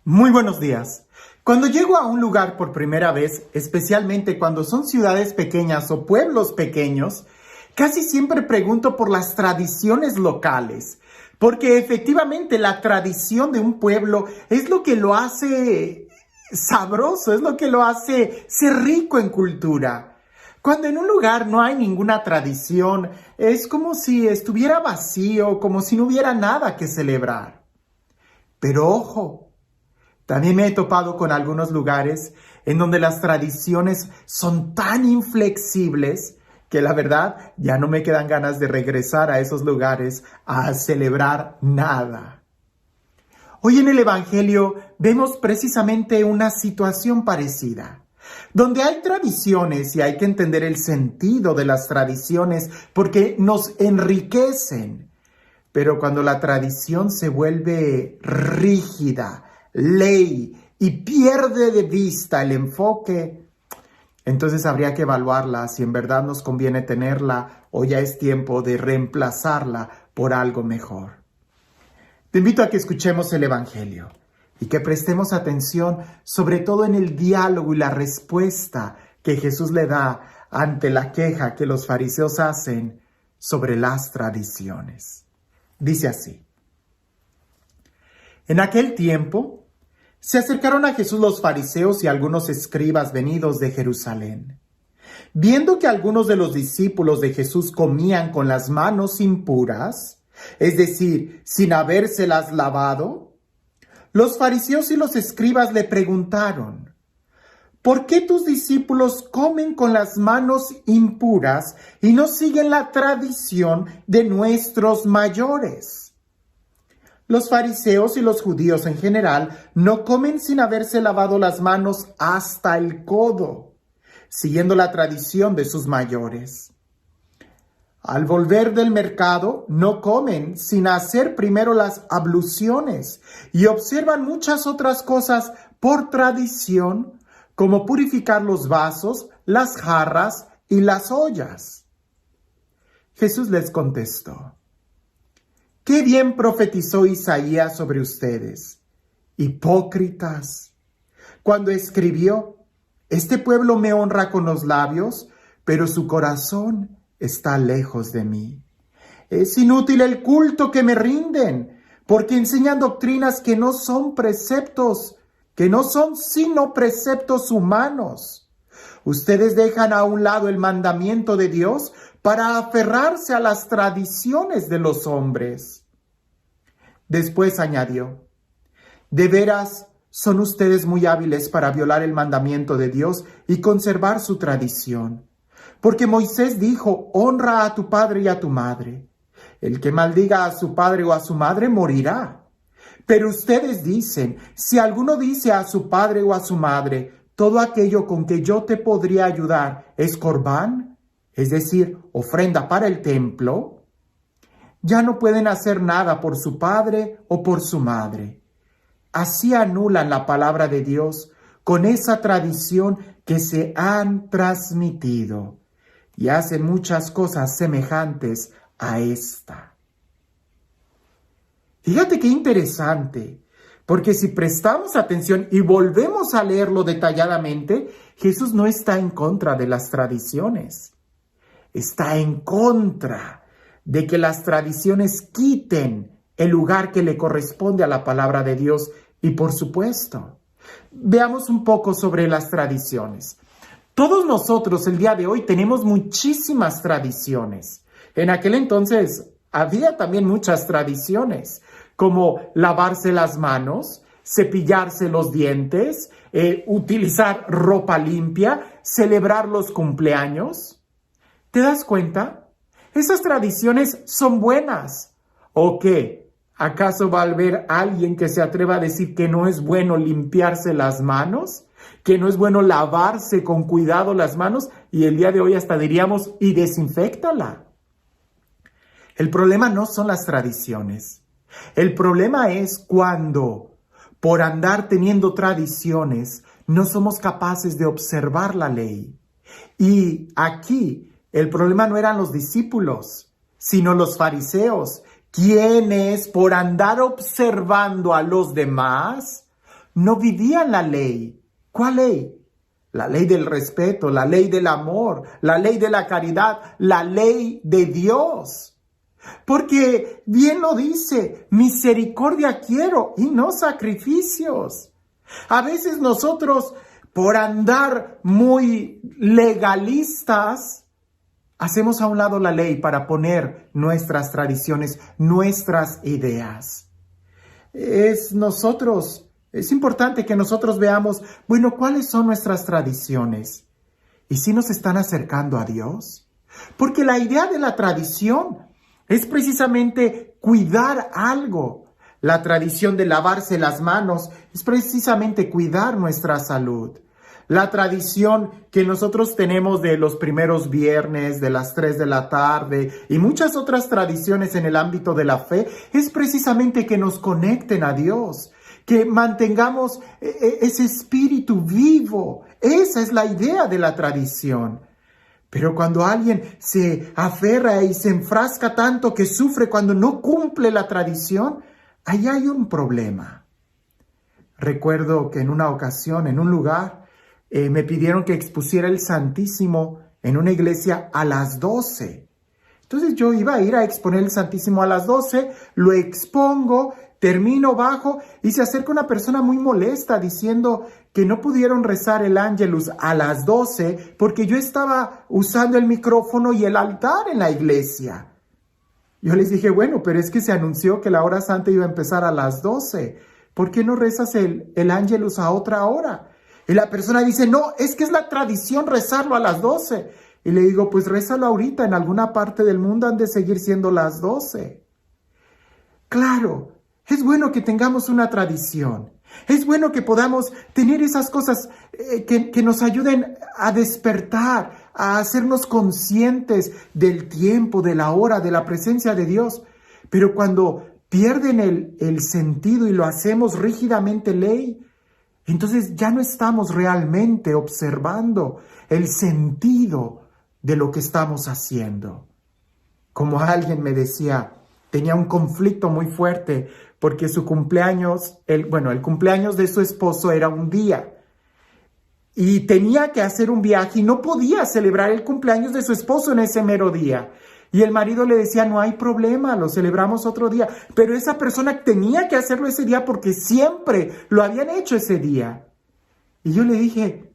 Muy buenos días. Cuando llego a un lugar por primera vez, especialmente cuando son ciudades pequeñas o pueblos pequeños, casi siempre pregunto por las tradiciones locales, porque efectivamente la tradición de un pueblo es lo que lo hace sabroso, es lo que lo hace ser rico en cultura. Cuando en un lugar no hay ninguna tradición, es como si estuviera vacío, como si no hubiera nada que celebrar. Pero ojo, también me he topado con algunos lugares en donde las tradiciones son tan inflexibles que la verdad ya no me quedan ganas de regresar a esos lugares a celebrar nada. Hoy en el Evangelio vemos precisamente una situación parecida, donde hay tradiciones y hay que entender el sentido de las tradiciones porque nos enriquecen. Pero cuando la tradición se vuelve rígida, ley y pierde de vista el enfoque, entonces habría que evaluarla si en verdad nos conviene tenerla o ya es tiempo de reemplazarla por algo mejor. Te invito a que escuchemos el Evangelio y que prestemos atención sobre todo en el diálogo y la respuesta que Jesús le da ante la queja que los fariseos hacen sobre las tradiciones. Dice así: En aquel tiempo se acercaron a Jesús los fariseos y algunos escribas venidos de Jerusalén. Viendo que algunos de los discípulos de Jesús comían con las manos impuras, es decir, sin habérselas lavado, los fariseos y los escribas le preguntaron: ¿por qué tus discípulos comen con las manos impuras y no siguen la tradición de nuestros mayores? Los fariseos y los judíos en general no comen sin haberse lavado las manos hasta el codo, siguiendo la tradición de sus mayores. Al volver del mercado, no comen sin hacer primero las abluciones y observan muchas otras cosas por tradición, como purificar los vasos, las jarras y las ollas. Jesús les contestó: ¡Qué bien profetizó Isaías sobre ustedes, hipócritas! Cuando escribió: Este pueblo me honra con los labios, pero su corazón está lejos de mí. Es inútil el culto que me rinden, porque enseñan doctrinas que no son preceptos, que no son sino preceptos humanos. Ustedes dejan a un lado el mandamiento de Dios para aferrarse a las tradiciones de los hombres. Después añadió: de veras son ustedes muy hábiles para violar el mandamiento de Dios y conservar su tradición. Porque Moisés dijo: honra a tu padre y a tu madre. El que maldiga a su padre o a su madre morirá. Pero ustedes dicen: si alguno dice a su padre o a su madre, todo aquello con que yo te podría ayudar es corbán, es decir, ofrenda para el templo, ya no pueden hacer nada por su padre o por su madre. Así anulan la palabra de Dios con esa tradición que se han transmitido y hacen muchas cosas semejantes a esta. Fíjate qué interesante, porque si prestamos atención y volvemos a leerlo detalladamente, Jesús no está en contra de las tradiciones. Está en contra de que las tradiciones quiten el lugar que le corresponde a la palabra de Dios. Y por supuesto, veamos un poco sobre las tradiciones. Todos nosotros el día de hoy tenemos muchísimas tradiciones. En aquel entonces había también muchas tradiciones, como lavarse las manos, cepillarse los dientes, utilizar ropa limpia, celebrar los cumpleaños. ¿Te das cuenta? Esas tradiciones son buenas. ¿O qué? ¿Acaso va a haber alguien que se atreva a decir que no es bueno limpiarse las manos? ¿Que no es bueno lavarse con cuidado las manos? Y el día de hoy hasta diríamos: y desinféctala. El problema no son las tradiciones. El problema es cuando, por andar teniendo tradiciones, no somos capaces de observar la ley. Y aquí el problema no eran los discípulos, sino los fariseos, quienes por andar observando a los demás no vivían la ley. ¿Cuál ley? La ley del respeto, la ley del amor, la ley de la caridad, la ley de Dios. Porque bien lo dice, misericordia quiero y no sacrificios. A veces nosotros, por andar muy legalistas, hacemos a un lado la ley para poner nuestras tradiciones, nuestras ideas. Es importante que nosotros veamos, bueno, ¿cuáles son nuestras tradiciones? ¿Y si nos están acercando a Dios? Porque la idea de la tradición es precisamente cuidar algo. La tradición de lavarse las manos es precisamente cuidar nuestra salud. La tradición que nosotros tenemos de los primeros viernes, de las 3 de la tarde y muchas otras tradiciones en el ámbito de la fe es precisamente que nos conecten a Dios, que mantengamos ese espíritu vivo. Esa es la idea de la tradición. Pero cuando alguien se aferra y se enfrasca tanto que sufre cuando no cumple la tradición, ahí hay un problema. Recuerdo que en una ocasión, en un lugar, me pidieron que expusiera el Santísimo en una iglesia a las 12. Entonces yo iba a ir a exponer el Santísimo a las 12, lo expongo, termino, bajo y se acerca una persona muy molesta diciendo que no pudieron rezar el Ángelus a las 12 porque yo estaba usando el micrófono y el altar en la iglesia. Yo les dije, bueno, pero es que se anunció que la hora santa iba a empezar a las 12. ¿Por qué no rezas el Ángelus a otra hora? Y la persona dice, no, es que es la tradición rezarlo a las 12. Y le digo, pues rézalo ahorita, en alguna parte del mundo han de seguir siendo las 12. Claro, es bueno que tengamos una tradición. Es bueno que podamos tener esas cosas que nos ayuden a despertar, a hacernos conscientes del tiempo, de la hora, de la presencia de Dios. Pero cuando pierden el sentido y lo hacemos rígidamente ley, entonces ya no estamos realmente observando el sentido de lo que estamos haciendo. Como alguien me decía, tenía un conflicto muy fuerte porque su cumpleaños, el cumpleaños de su esposo era un día y tenía que hacer un viaje y no podía celebrar el cumpleaños de su esposo en ese mero día. Y el marido le decía, no hay problema, lo celebramos otro día. Pero esa persona tenía que hacerlo ese día porque siempre lo habían hecho ese día. Y yo le dije,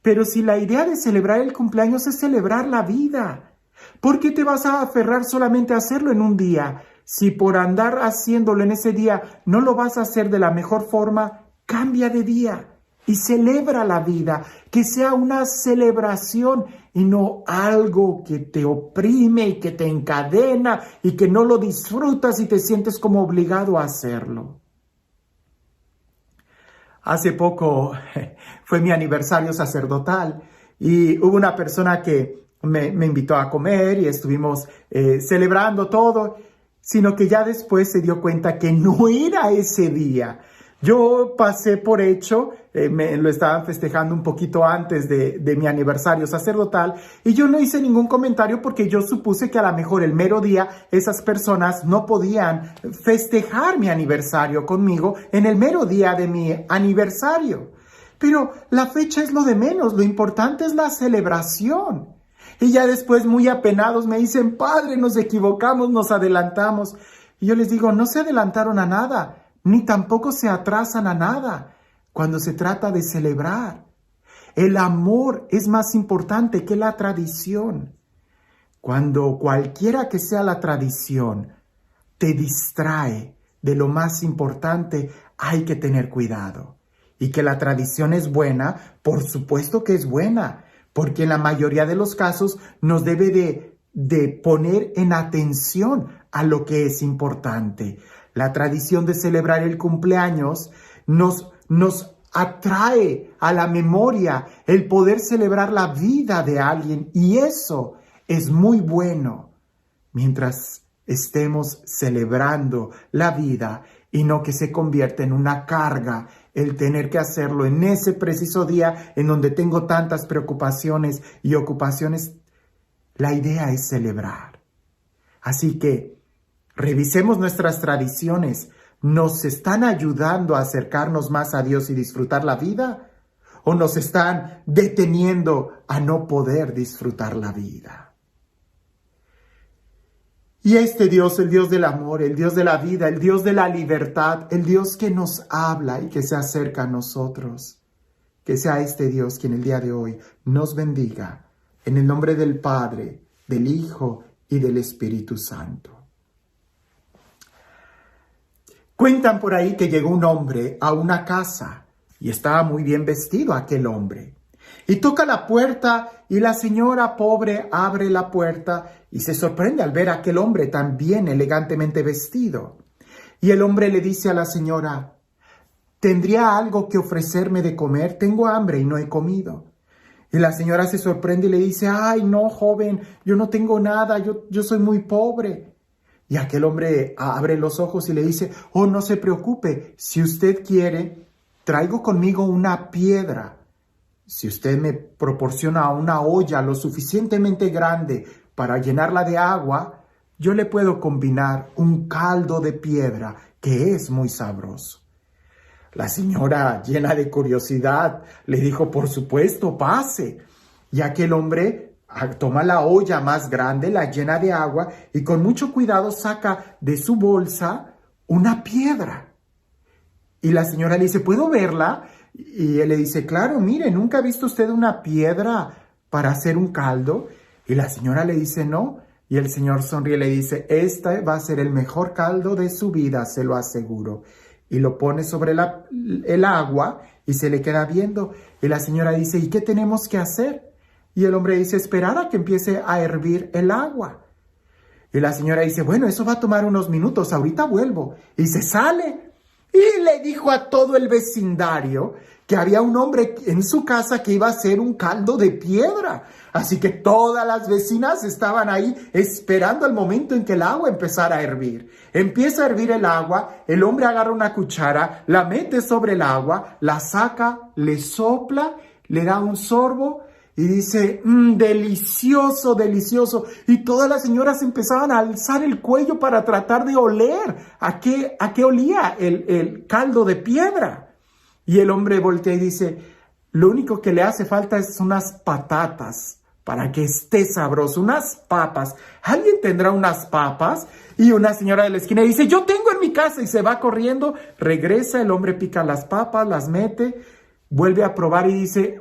pero si la idea de celebrar el cumpleaños es celebrar la vida, ¿por qué te vas a aferrar solamente a hacerlo en un día? Si por andar haciéndolo en ese día no lo vas a hacer de la mejor forma, cambia de día y celebra la vida, que sea una celebración y no algo que te oprime y que te encadena y que no lo disfrutas y te sientes como obligado a hacerlo. Hace poco fue mi aniversario sacerdotal y hubo una persona que me invitó a comer y estuvimos celebrando todo, sino que ya después se dio cuenta que no era ese día. Yo pasé por hecho, lo estaban festejando un poquito antes de mi aniversario sacerdotal y yo no hice ningún comentario porque yo supuse que a lo mejor el mero día esas personas no podían festejar mi aniversario conmigo en el mero día de mi aniversario. Pero la fecha es lo de menos, lo importante es la celebración. Y ya después muy apenados me dicen, padre, nos equivocamos, nos adelantamos. Y yo les digo, no se adelantaron a nada, ni tampoco se atrasan a nada cuando se trata de celebrar. El amor es más importante que la tradición. Cuando cualquiera que sea la tradición te distrae de lo más importante, hay que tener cuidado. Y que la tradición es buena, por supuesto que es buena, porque en la mayoría de los casos nos debe de poner en atención a lo que es importante. La tradición de celebrar el cumpleaños nos atrae a la memoria el poder celebrar la vida de alguien y eso es muy bueno mientras estemos celebrando la vida y no que se convierta en una carga el tener que hacerlo en ese preciso día en donde tengo tantas preocupaciones y ocupaciones. La idea es celebrar. Así que revisemos nuestras tradiciones ¿nos están ayudando a acercarnos más a Dios y disfrutar la vida? ¿O nos están deteniendo a no poder disfrutar la vida? Y este Dios, el Dios del amor, el Dios de la vida, el Dios de la libertad, el Dios que nos habla y que se acerca a nosotros, que sea este Dios quien el día de hoy nos bendiga, en el nombre del Padre, del Hijo y del Espíritu Santo. Cuentan por ahí que llegó un hombre a una casa y estaba muy bien vestido aquel hombre. Y toca la puerta y la señora pobre abre la puerta y se sorprende al ver a aquel hombre tan bien elegantemente vestido. Y el hombre le dice a la señora: ¿tendría algo que ofrecerme de comer? Tengo hambre y no he comido. Y la señora se sorprende y le dice: ay, no, joven, yo no tengo nada, yo soy muy pobre. Y aquel hombre abre los ojos y le dice: oh, no se preocupe, si usted quiere, traigo conmigo una piedra. Si usted me proporciona una olla lo suficientemente grande para llenarla de agua, yo le puedo combinar un caldo de piedra que es muy sabroso. La señora, llena de curiosidad, le dijo: por supuesto, pase. Y aquel hombre toma la olla más grande, la llena de agua y con mucho cuidado saca de su bolsa una piedra. Y la señora le dice: ¿puedo verla? Y él le dice: claro, mire, ¿nunca ha visto usted una piedra para hacer un caldo? Y la señora le dice: no. Y el señor sonríe y le dice: este va a ser el mejor caldo de su vida, se lo aseguro. Y lo pone sobre el agua y se le queda viendo. Y la señora dice: ¿y qué tenemos que hacer? Y el hombre dice: esperar a que empiece a hervir el agua. Y la señora dice: bueno, eso va a tomar unos minutos, ahorita vuelvo. Y se sale. Y le dijo a todo el vecindario que había un hombre en su casa que iba a hacer un caldo de piedra. Así que todas las vecinas estaban ahí esperando el momento en que el agua empezara a hervir. Empieza a hervir el agua, el hombre agarra una cuchara, la mete sobre el agua, la saca, le sopla, le da un sorbo y dice: delicioso, delicioso. Y todas las señoras empezaban a alzar el cuello para tratar de oler a qué olía el caldo de piedra. Y el hombre voltea y dice: lo único que le hace falta es unas patatas para que esté sabroso, unas papas. ¿Alguien tendrá unas papas? Y una señora de la esquina dice: yo tengo en mi casa. Y se va corriendo, regresa, el hombre pica las papas, las mete, vuelve a probar y dice: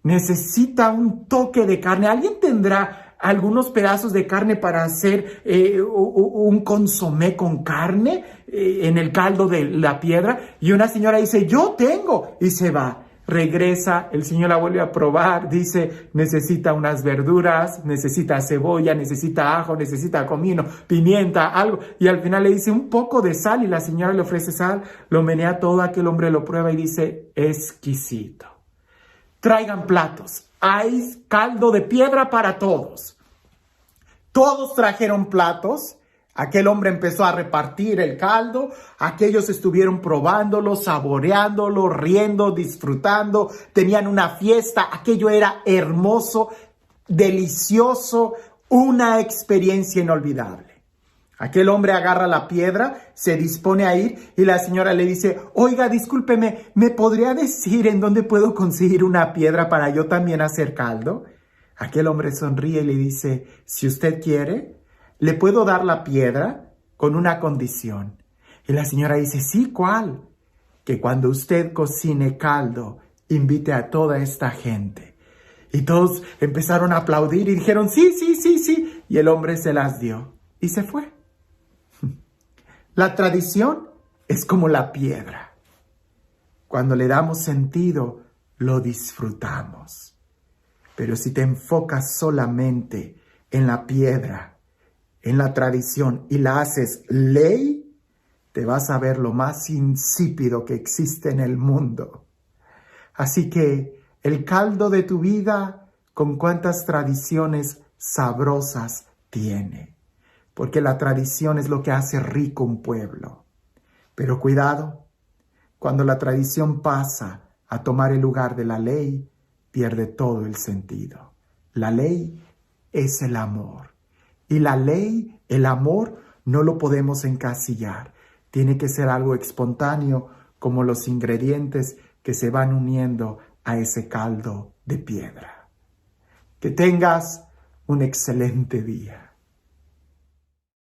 necesita un toque de carne. ¿Alguien tendrá algunos pedazos de carne para hacer un consomé con carne en el caldo de la piedra? Y una señora dice: yo tengo. Y se va. Regresa, el señor la vuelve a probar, dice: necesita unas verduras, necesita cebolla, necesita ajo, necesita comino, pimienta, algo. Y al final le dice: un poco de sal. Y la señora le ofrece sal, lo menea todo, aquel hombre lo prueba y dice: exquisito. Traigan platos, hay caldo de piedra para todos. Todos trajeron platos. Aquel hombre empezó a repartir el caldo. Aquellos estuvieron probándolo, saboreándolo, riendo, disfrutando. Tenían una fiesta. Aquello era hermoso, delicioso, una experiencia inolvidable. Aquel hombre agarra la piedra, se dispone a ir y la señora le dice: oiga, discúlpeme, ¿me podría decir en dónde puedo conseguir una piedra para yo también hacer caldo? Aquel hombre sonríe y le dice: si usted quiere, le puedo dar la piedra con una condición. Y la señora dice: sí, ¿cuál? Que cuando usted cocine caldo, invite a toda esta gente. Y todos empezaron a aplaudir y dijeron: sí, sí, sí, sí. Y el hombre se las dio y se fue. La tradición es como la piedra. Cuando le damos sentido, lo disfrutamos. Pero si te enfocas solamente en la piedra, en la tradición y la haces ley, te vas a ver lo más insípido que existe en el mundo. Así que el caldo de tu vida, ¿con cuántas tradiciones sabrosas tiene? Porque la tradición es lo que hace rico un pueblo. Pero cuidado, cuando la tradición pasa a tomar el lugar de la ley, pierde todo el sentido. La ley es el amor. Y la ley, el amor, no lo podemos encasillar. Tiene que ser algo espontáneo, como los ingredientes que se van uniendo a ese caldo de piedra. Que tengas un excelente día.